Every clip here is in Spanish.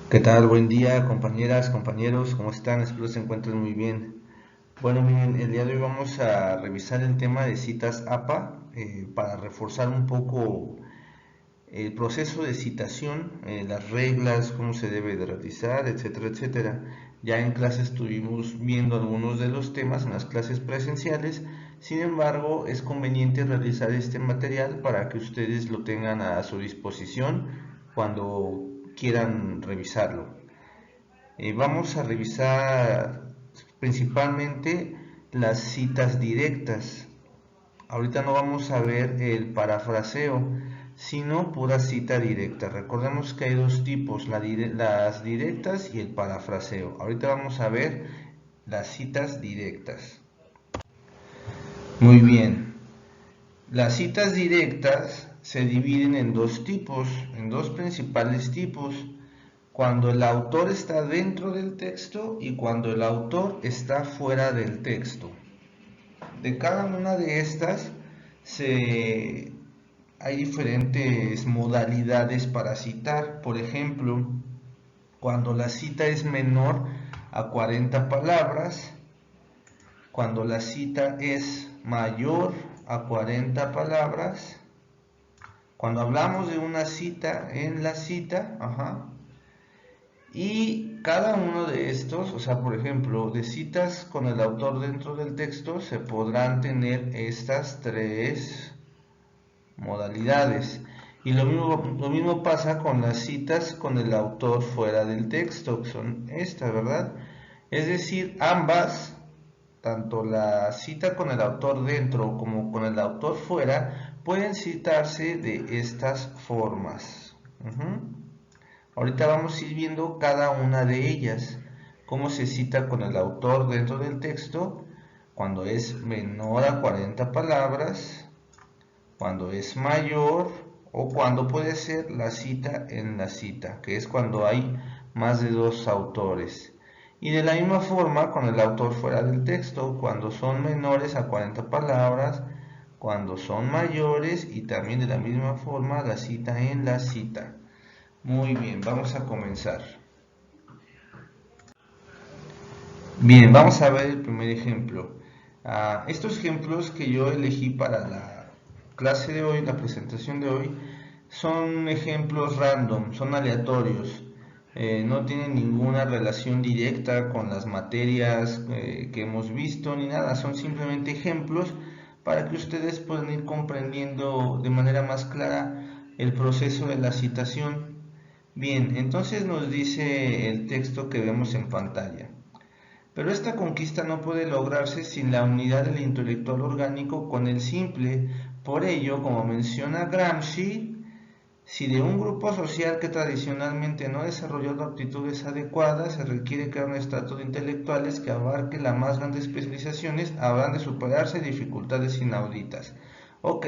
¿Qué tal? Buen día, compañeras, compañeros, ¿cómo están? Espero se encuentren muy bien. Bueno, miren, el día de hoy vamos a revisar el tema de citas APA para reforzar un poco el proceso de citación, las reglas, cómo se debe de realizar, etcétera, etcétera. Ya en clase estuvimos viendo algunos de los temas en las clases presenciales, sin embargo, es conveniente realizar este material para que ustedes lo tengan a su disposición cuando quieran revisarlo. Vamos a revisar principalmente las citas directas. Ahorita no vamos a ver el parafraseo, sino pura cita directa. Recordemos que hay dos tipos, las directas y el parafraseo. Ahorita vamos a ver las citas directas. Muy bien. Las citas directas se dividen en dos tipos, en dos principales tipos. Cuando el autor está dentro del texto y cuando el autor está fuera del texto. De cada una de estas hay diferentes modalidades para citar. Por ejemplo, cuando la cita es menor a 40 palabras, cuando la cita es mayor a 40 palabras, cuando hablamos de una cita en la cita, y cada uno de estos, o sea, por ejemplo, de citas con el autor dentro del texto, se podrán tener estas tres modalidades. Y lo mismo pasa con las citas con el autor fuera del texto, que son estas, ¿verdad? Es decir, ambas, tanto la cita con el autor dentro como con el autor fuera, pueden citarse de estas formas. Ahorita vamos a ir viendo cada una de ellas, cómo se cita con el autor dentro del texto, cuando es menor a 40 palabras, cuando es mayor o cuando puede ser la cita en la cita, que es cuando hay más de dos autores. Y de la misma forma con el autor fuera del texto, cuando son menores a 40 palabras, cuando son mayores y también de la misma forma la cita en la cita. Muy bien, vamos a comenzar. Bien, vamos a ver el primer ejemplo. Estos ejemplos que yo elegí para la clase de hoy, la presentación de hoy, son ejemplos random, son aleatorios. No tienen ninguna relación directa con las materias que hemos visto ni nada, son simplemente ejemplos para que ustedes puedan ir comprendiendo de manera más clara el proceso de la citación. Bien, entonces nos dice el texto que vemos en pantalla. Pero esta conquista no puede lograrse sin la unidad del intelectual orgánico con el simple. Por ello, como menciona Gramsci, si de un grupo social que tradicionalmente no ha desarrollado aptitudes adecuadas se requiere crear un estrato de intelectuales que abarque las más grandes especializaciones, habrán de superarse dificultades inauditas. Ok,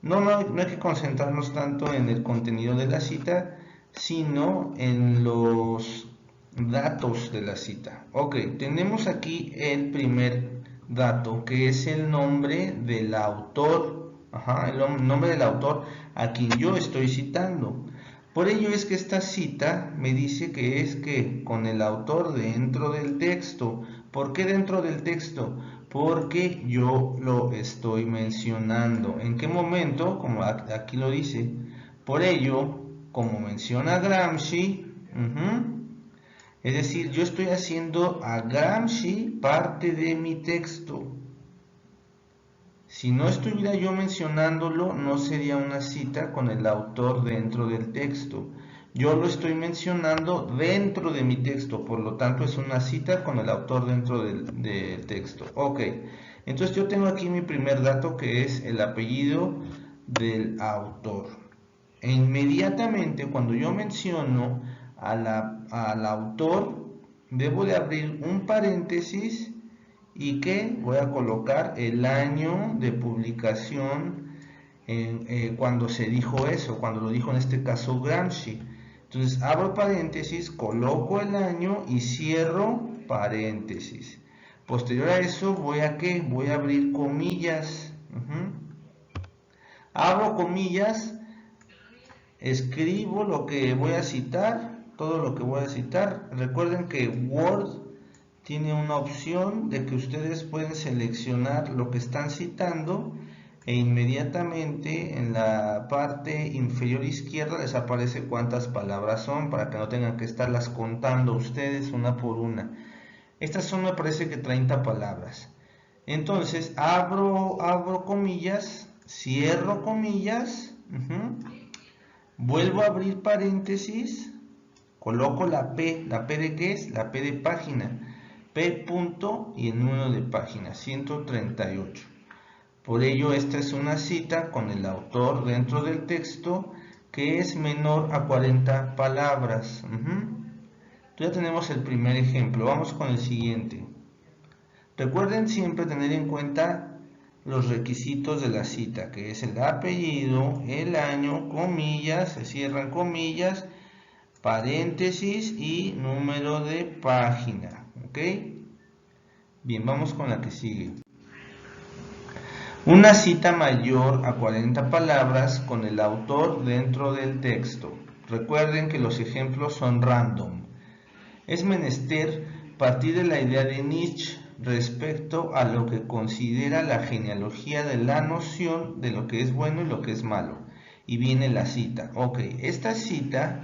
no hay que concentrarnos tanto en el contenido de la cita, sino en los datos de la cita. Ok, tenemos aquí el primer dato, que es el nombre del autor. El nombre del autor a quien yo estoy citando. Por ello es que esta cita me dice que es que con el autor dentro del texto. ¿Por qué dentro del texto? Porque yo lo estoy mencionando. ¿En qué momento? Como aquí lo dice. Por ello, como menciona Gramsci, es decir, yo estoy haciendo a Gramsci parte de mi texto. Si no estuviera yo mencionándolo, no sería una cita con el autor dentro del texto. Yo lo estoy mencionando dentro de mi texto, por lo tanto es una cita con el autor dentro del texto. Ok, entonces yo tengo aquí mi primer dato que es el apellido del autor. E inmediatamente cuando yo menciono al autor, debo de abrir un paréntesis y que voy a colocar el año de publicación cuando se dijo eso, cuando lo dijo en este caso Gramsci. Entonces abro paréntesis, coloco el año y cierro paréntesis. Posterior a eso voy a ¿qué? Voy a abrir comillas. Abro comillas, escribo lo que voy a citar todo lo que voy a citar. Recuerden que Word tiene una opción de que ustedes pueden seleccionar lo que están citando e inmediatamente en la parte inferior izquierda les aparece cuántas palabras son para que no tengan que estarlas contando ustedes una por una. Estas son, me parece que 30 palabras. Entonces abro comillas, cierro comillas, vuelvo a abrir paréntesis, coloco la P de ¿qué es? La P de página, P punto y el número de página, 138. Por ello, esta es una cita con el autor dentro del texto que es menor a 40 palabras. Ya tenemos el primer ejemplo, vamos con el siguiente. Recuerden siempre tener en cuenta los requisitos de la cita, que es el apellido, el año, comillas, se cierran comillas, paréntesis y número de página. ¿Ok? Bien, vamos con la que sigue. Una cita mayor a 40 palabras con el autor dentro del texto. Recuerden que los ejemplos son random. Es menester partir de la idea de Nietzsche respecto a lo que considera la genealogía de la noción de lo que es bueno y lo que es malo. Y viene la cita. Ok, esta cita,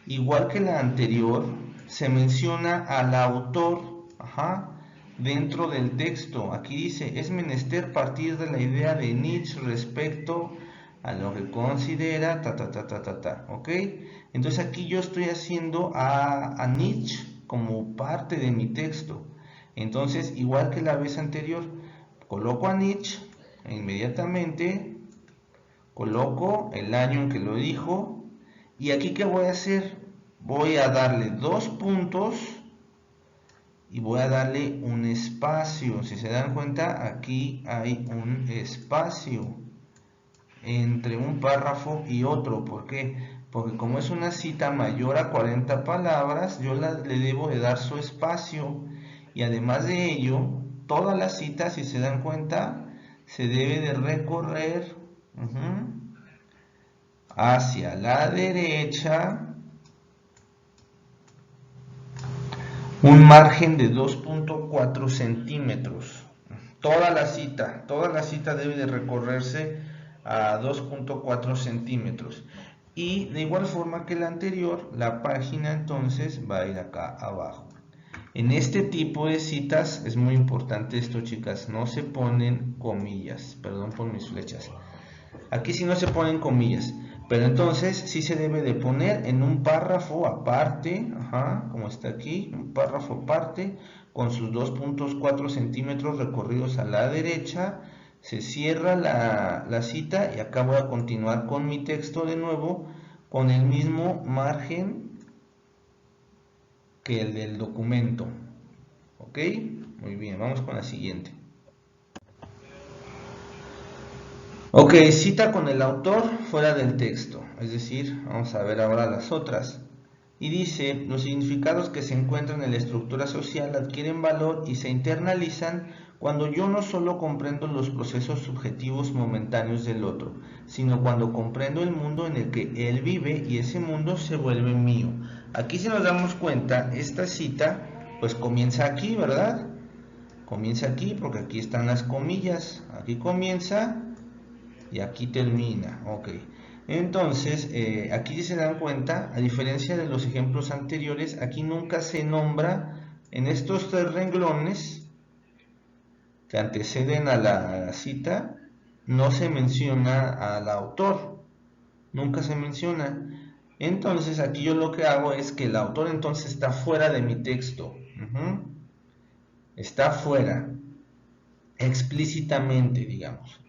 igual que la anterior, se menciona al autor, dentro del texto. Aquí dice, es menester partir de la idea de Nietzsche respecto a lo que considera, ¿ok? Entonces aquí yo estoy haciendo a Nietzsche como parte de mi texto. Entonces, igual que la vez anterior, coloco a Nietzsche e inmediatamente coloco el año en que lo dijo. Y aquí, ¿qué voy a hacer? Voy a darle 2 puntos y voy a darle un espacio. Si se dan cuenta, aquí hay un espacio entre un párrafo y otro. ¿Por qué? Porque como es una cita mayor a 40 palabras, yo le debo de dar su espacio. Y además de ello, toda la cita, si se dan cuenta, se debe de recorrer hacia la derecha un margen de 2.4 centímetros. Toda la cita debe de recorrerse a 2.4 centímetros. Y de igual forma que la anterior, la página entonces va a ir acá abajo. En este tipo de citas es muy importante esto, chicas, no se ponen comillas, perdón por mis flechas. Aquí sí no se ponen comillas, pero entonces sí se debe de poner en un párrafo aparte, como está aquí, un párrafo aparte, con sus 2.4 centímetros recorridos a la derecha. Se cierra la cita y acá voy a continuar con mi texto de nuevo, con el mismo margen que el del documento. ¿Ok? Muy bien, vamos con la siguiente. Ok, cita con el autor fuera del texto, es decir, vamos a ver ahora las otras. Y dice, los significados que se encuentran en la estructura social adquieren valor y se internalizan cuando yo no solo comprendo los procesos subjetivos momentáneos del otro, sino cuando comprendo el mundo en el que él vive y ese mundo se vuelve mío. Aquí si nos damos cuenta, esta cita pues comienza aquí, ¿verdad? Comienza aquí porque aquí están las comillas, aquí comienza y aquí termina. Ok, entonces aquí si se dan cuenta, a diferencia de los ejemplos anteriores, aquí nunca se nombra en estos 3 renglones que anteceden a la cita, no se menciona al autor, nunca se menciona. Entonces aquí yo lo que hago es que el autor entonces está fuera de mi texto, está fuera explícitamente, digamos.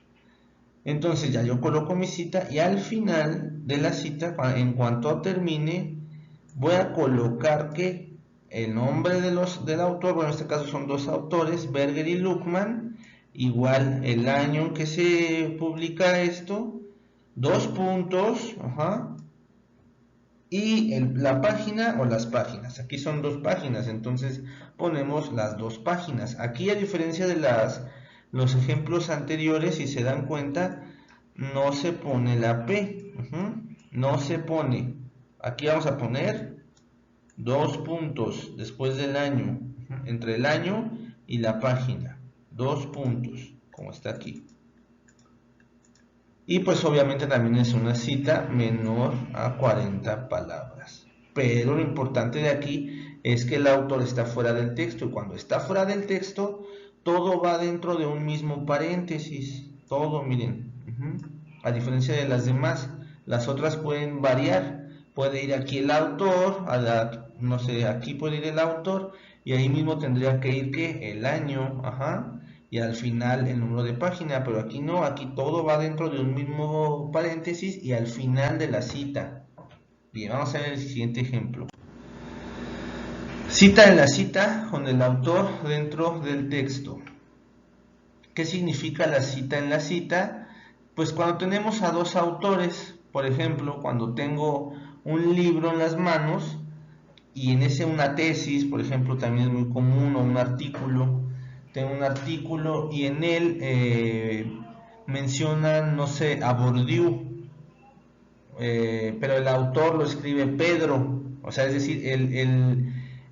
Entonces ya yo coloco mi cita y al final de la cita, en cuanto termine, voy a colocar que el nombre del autor, bueno, en este caso son 2 autores, Berger y Luckmann, igual el año en que se publica esto, 2 puntos, y la página o las páginas. Aquí son 2 páginas, entonces ponemos las 2 páginas. Aquí, a diferencia de los ejemplos anteriores, si se dan cuenta, no se pone la P, no se pone. Aquí vamos a poner 2 puntos después del año, entre el año y la página, 2 puntos, como está aquí. Y pues obviamente también es una cita menor a 40 palabras. Pero lo importante de aquí es que el autor está fuera del texto, y cuando está fuera del texto, todo va dentro de un mismo paréntesis. Todo, miren. A diferencia de las demás, las otras pueden variar. Puede ir aquí el autor, no sé, aquí puede ir el autor, y ahí mismo tendría que ir ¿qué? El año, y al final el número de página, pero aquí no, aquí todo va dentro de un mismo paréntesis y al final de la cita. Bien, vamos a ver el siguiente ejemplo. Cita en la cita con el autor dentro del texto. ¿Qué significa la cita en la cita? Pues cuando tenemos a dos autores, por ejemplo, cuando tengo un libro en las manos y en ese una tesis, por ejemplo, también es muy común, o un artículo, tengo un artículo y en él mencionan, no sé, a Bourdieu, pero el autor lo escribe Pedro, o sea, es decir,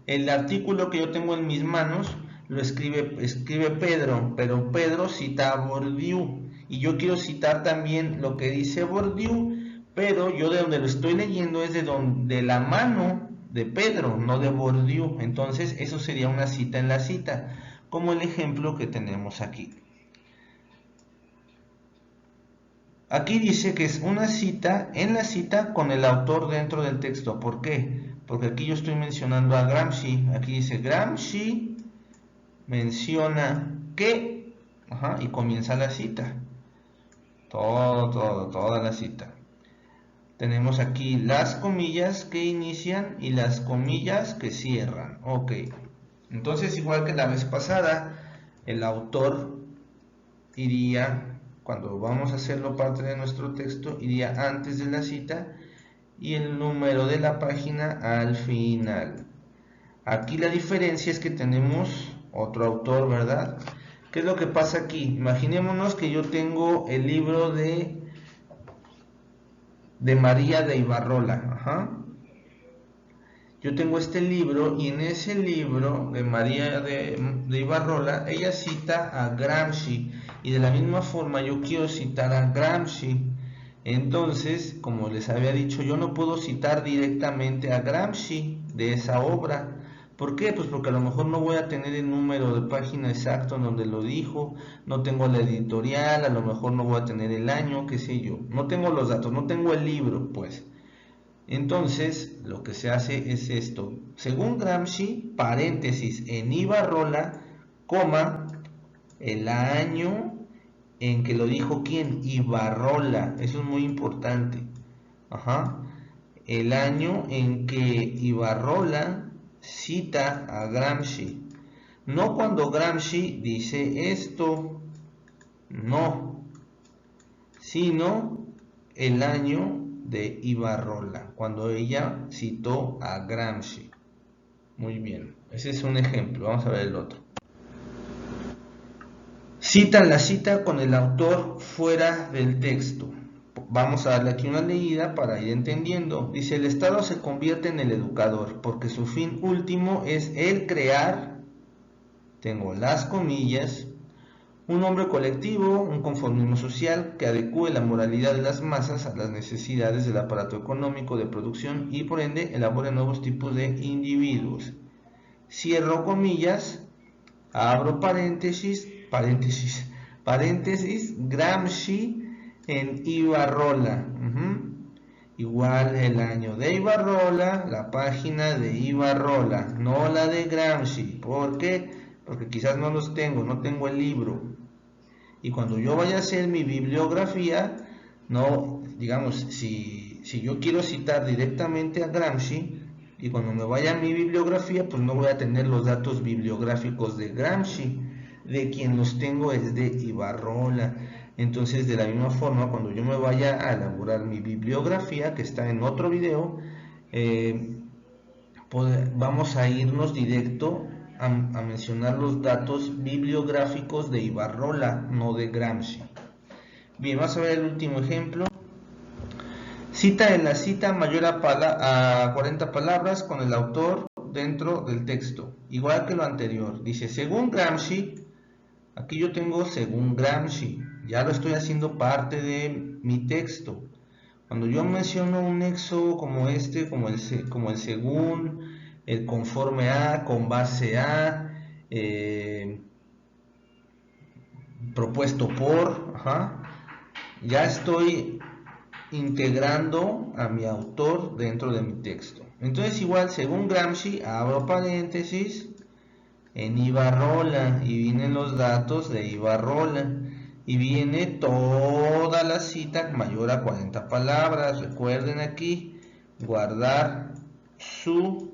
el artículo que yo tengo en mis manos lo escribe Pedro, pero Pedro cita a Bourdieu, y yo quiero citar también lo que dice Bourdieu, pero yo de donde lo estoy leyendo es de la mano de Pedro, no de Bourdieu. Entonces eso sería una cita en la cita, como el ejemplo que tenemos aquí. Aquí dice que es una cita en la cita con el autor dentro del texto. ¿Por qué? Porque aquí yo estoy mencionando a Gramsci. Aquí dice Gramsci menciona que, y comienza la cita. Toda la cita. Tenemos aquí las comillas que inician y las comillas que cierran. Ok. Entonces, igual que la vez pasada, el autor iría, cuando vamos a hacerlo parte de nuestro texto, iría antes de la cita y el número de la página al final. Aquí la diferencia es que tenemos otro autor, ¿verdad? ¿Qué es lo que pasa aquí? Imaginémonos que yo tengo el libro de María de Ibarrola. Yo tengo este libro y en ese libro de María de Ibarrola, ella cita a Gramsci, y de la misma forma yo quiero citar a Gramsci. Entonces, como les había dicho, yo no puedo citar directamente a Gramsci de esa obra. ¿Por qué? Pues porque a lo mejor no voy a tener el número de página exacto en donde lo dijo, no tengo la editorial, a lo mejor no voy a tener el año, qué sé yo. No tengo los datos, no tengo el libro, pues. Entonces, lo que se hace es esto. Según Gramsci, paréntesis, en Ibarrola, coma, el año en que lo dijo ¿quién? Ibarrola. Eso es muy importante. El año en que Ibarrola cita a Gramsci. No cuando Gramsci dice esto, no, sino el año de Ibarrola, cuando ella citó a Gramsci. Muy bien, ese es un ejemplo. Vamos a ver el otro. Citan la cita con el autor fuera del texto. Vamos a darle aquí una leída para ir entendiendo. Dice: el Estado se convierte en el educador porque su fin último es el crear, tengo las comillas, un hombre colectivo, un conformismo social que adecue la moralidad de las masas a las necesidades del aparato económico de producción y por ende elabore nuevos tipos de individuos. Cierro comillas, abro paréntesis, Gramsci en Ibarrola. Igual el año de Ibarrola, la página de Ibarrola, no la de Gramsci. ¿Por qué? Porque quizás no los tengo, no tengo el libro. Y cuando yo vaya a hacer mi bibliografía, no, digamos, si yo quiero citar directamente a Gramsci, y cuando me vaya a mi bibliografía, pues no voy a tener los datos bibliográficos de Gramsci, de quien los tengo es de Ibarrola. Entonces, de la misma forma, cuando yo me vaya a elaborar mi bibliografía, que está en otro video, vamos a irnos directo a mencionar los datos bibliográficos de Ibarrola, no de Gramsci. Bien, vamos a ver el último ejemplo. Cita en la cita mayor a 40 palabras con el autor dentro del texto, igual que lo anterior. Dice, según Gramsci, aquí yo tengo según Gramsci, ya lo estoy haciendo parte de mi texto. Cuando yo menciono un nexo como este, como el según, el conforme a, con base a, propuesto por, ya estoy integrando a mi autor dentro de mi texto. Entonces igual, según Gramsci, abro paréntesis, en Ibarrola, y vienen los datos de Ibarrola, y viene toda la cita mayor a 40 palabras. Recuerden aquí, guardar su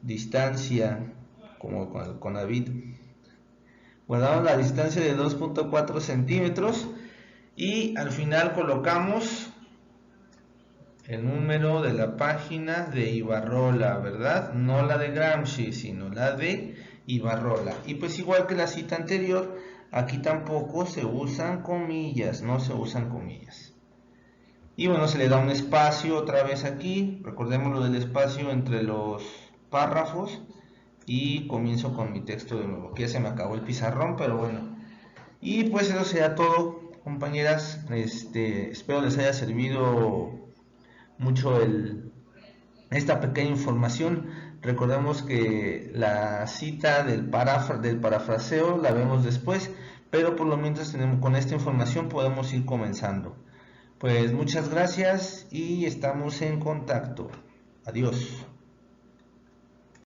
distancia, como con el Conavit. Guardamos la distancia de 2.4 centímetros y al final colocamos el número de la página de Ibarrola, ¿verdad? No la de Gramsci, sino la de Ibarrola. Y pues igual que la cita anterior, aquí tampoco se usan comillas, no se usan comillas. Y bueno, se le da un espacio otra vez aquí, recordemos lo del espacio entre los párrafos, y comienzo con mi texto de nuevo, que ya se me acabó el pizarrón, pero bueno. Y pues eso será todo, compañeras. Espero les haya servido mucho esta pequeña información. Recordemos que la cita del parafraseo la vemos después, pero por lo menos con esta información podemos ir comenzando. Pues muchas gracias y estamos en contacto. Adiós.